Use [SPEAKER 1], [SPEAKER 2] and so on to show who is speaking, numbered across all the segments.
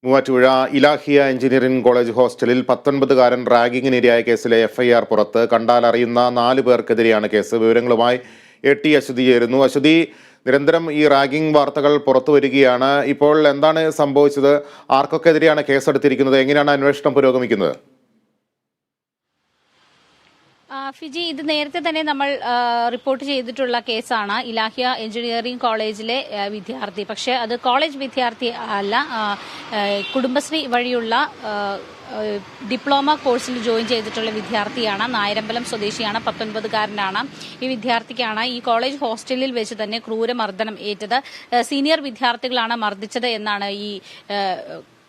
[SPEAKER 1] Muvattupuzha Ilahia engineering college ഹോസ്റ്റലിൽ 19-കാരൻ റാഗിങ്ങിനിരയായ കേസിലെ FIR പുറത്ത്. കണ്ടാലറിയുന്ന 4 പേർക്കെതിരെയാണ് കേസ്. വിവരങ്ങളുമായി AT അശ്വതി ചേരുന്നു. അശ്വതി, നിരന്തരം ഈ റാഗിംഗ് വാർത്തകൾ പുറത്തു വരികയാണ്. ഇപ്പോൾ എന്താണ് സംഭവിച്ചത്? ആർക്കൊക്കെതിരെയാണ് കേസെടുത്തിരിക്കുന്നത്? എങ്ങനെയാണ് അന്വേഷണം പുരോഗമിക്കുന്നത്?
[SPEAKER 2] ഫിജി, ഇത് നേരത്തെ തന്നെ നമ്മൾ റിപ്പോർട്ട് ചെയ്തിട്ടുള്ള കേസാണ്. ഇലാഹിയ എഞ്ചിനീയറിംഗ് കോളേജിലെ വിദ്യാർത്ഥി, പക്ഷേ അത് കോളേജ് വിദ്യാർത്ഥി അല്ല, കുടുംബശ്രീ വഴിയുള്ള ഡിപ്ലോമ കോഴ്സിൽ ജോയിൻ ചെയ്തിട്ടുള്ള വിദ്യാർത്ഥിയാണ്. നായരമ്പലം സ്വദേശിയാണ്, 19-കാരനാണ്. ഈ വിദ്യാർത്ഥിക്കാണ് ഈ കോളേജ് ഹോസ്റ്റലിൽ വെച്ച് തന്നെ ക്രൂരമർദ്ദനം ഏറ്റത്. സീനിയർ വിദ്യാർത്ഥികളാണ് മർദ്ദിച്ചത് എന്നാണ് ഈ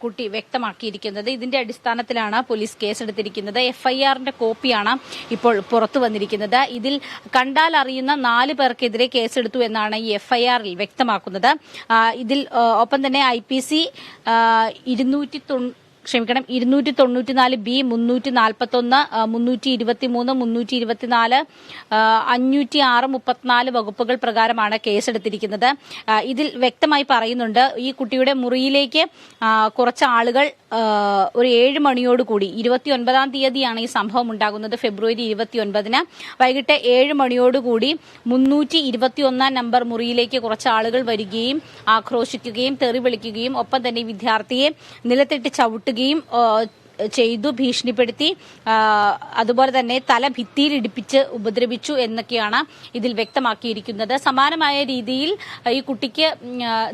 [SPEAKER 2] കുട്ടി വ്യക്തമാക്കിയിരിക്കുന്നത്. ഇതിന്റെ അടിസ്ഥാനത്തിലാണ് പോലീസ് കേസെടുത്തിരിക്കുന്നത്. എഫ്ഐആറിന്റെ കോപ്പിയാണ് ഇപ്പോൾ പുറത്തു വന്നിരിക്കുന്നത്. ഇതിൽ കണ്ടാൽ അറിയുന്ന 4 പേർക്കെതിരെ കേസെടുത്തു എന്നാണ് ഈ എഫ്ഐആറിൽ വ്യക്തമാക്കുന്നത്. ഇതിൽ ഒപ്പം തന്നെ IPC 294B, 341, 323, 324, 506, 34 വകുപ്പുകൾ പ്രകാരമാണ് കേസെടുത്തിരിക്കുന്നത്. ഇതിൽ വ്യക്തമായി പറയുന്നുണ്ട്, ഈ കുട്ടിയുടെ മുറിയിലേക്ക് കുറച്ച് ആളുകൾ ഒരു 7 മണിയോടുകൂടി 29-ാം തീയതിയാണ് ഈ സംഭവം ഉണ്ടാകുന്നത്. ഫെബ്രുവരി 29-ന് വൈകിട്ട് 7 മണിയോടുകൂടി 321-ാം നമ്പർ മുറിയിലേക്ക് കുറച്ച് ആളുകൾ വരികയും ആക്രോശിക്കുകയും തെറി വിളിക്കുകയും ഒപ്പം തന്നെ വിദ്യാർത്ഥിയെ നിലത്തിട്ട് ചവിട്ടുകയും ചെയ്തു, ഭീഷണിപ്പെടുത്തി. അതുപോലെ തന്നെ തല ഭിത്തിയിൽ ഇടിപ്പിച്ച് ഉപദ്രവിച്ചു എന്നൊക്കെയാണ് ഇതിൽ വ്യക്തമാക്കിയിരിക്കുന്നത്. സമാനമായ രീതിയിൽ ഈ കുട്ടിക്ക്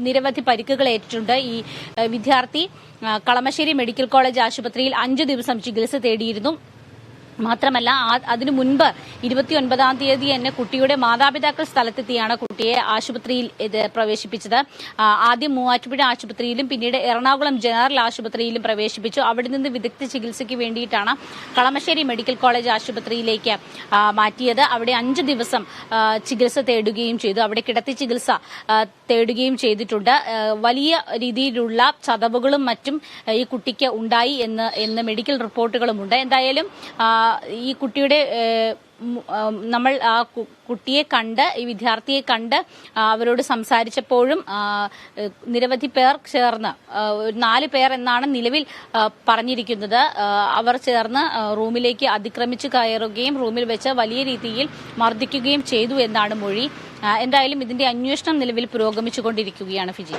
[SPEAKER 2] നിരവധി പരിക്കുകൾ ഏറ്റിട്ടുണ്ട്. ഈ വിദ്യാർത്ഥി കളമശ്ശേരി മെഡിക്കൽ കോളേജ് ആശുപത്രിയിൽ 5 ദിവസം ചികിത്സ തേടിയിരുന്നു. മാത്രമല്ല, അതിനു മുൻപ് 29-ാം തീയതി തന്നെ കുട്ടിയുടെ മാതാപിതാക്കൾ സ്ഥലത്തെത്തിയാണ് കുട്ടിയെ ആശുപത്രിയിൽ പ്രവേശിപ്പിച്ചത്. ആദ്യം മൂവാറ്റുപുഴ ആശുപത്രിയിലും പിന്നീട് എറണാകുളം ജനറൽ ആശുപത്രിയിലും പ്രവേശിപ്പിച്ചു. അവിടെ നിന്ന് വിദഗ്ധ ചികിത്സയ്ക്ക് വേണ്ടിയിട്ടാണ് കളമശ്ശേരി മെഡിക്കൽ കോളേജ് ആശുപത്രിയിലേക്ക് മാറ്റിയത്. അവിടെ 5 ദിവസം ചികിത്സ തേടുകയും ചെയ്തു. അവിടെ കിടത്തി ചികിത്സ തേടുകയും ചെയ്തിട്ടുണ്ട്. വലിയ രീതിയിലുള്ള ചതവുകളും മറ്റും ഈ കുട്ടിക്ക് ഉണ്ടായി എന്ന് മെഡിക്കൽ റിപ്പോർട്ടുകളുമുണ്ട്. എന്തായാലും ഈ കുട്ടിയുടെ നമ്മൾ ആ കുട്ടിയെ കണ്ട്, ഈ വിദ്യാർത്ഥിയെ കണ്ട് അവരോട് സംസാരിച്ചപ്പോഴും നിരവധി പേർ ചേർന്ന് 4 പേർ എന്നാണ് നിലവിൽ പറഞ്ഞിരിക്കുന്നത്. അവർ ചേർന്ന് റൂമിലേക്ക് അതിക്രമിച്ച് കയറുകയും റൂമിൽ വെച്ച് വലിയ രീതിയിൽ മർദ്ദിക്കുകയും ചെയ്തു എന്നാണ് മൊഴി. എന്തായാലും ഇതിന്റെ അന്വേഷണം നിലവിൽ പുരോഗമിച്ചുകൊണ്ടിരിക്കുകയാണ് ഫിജി.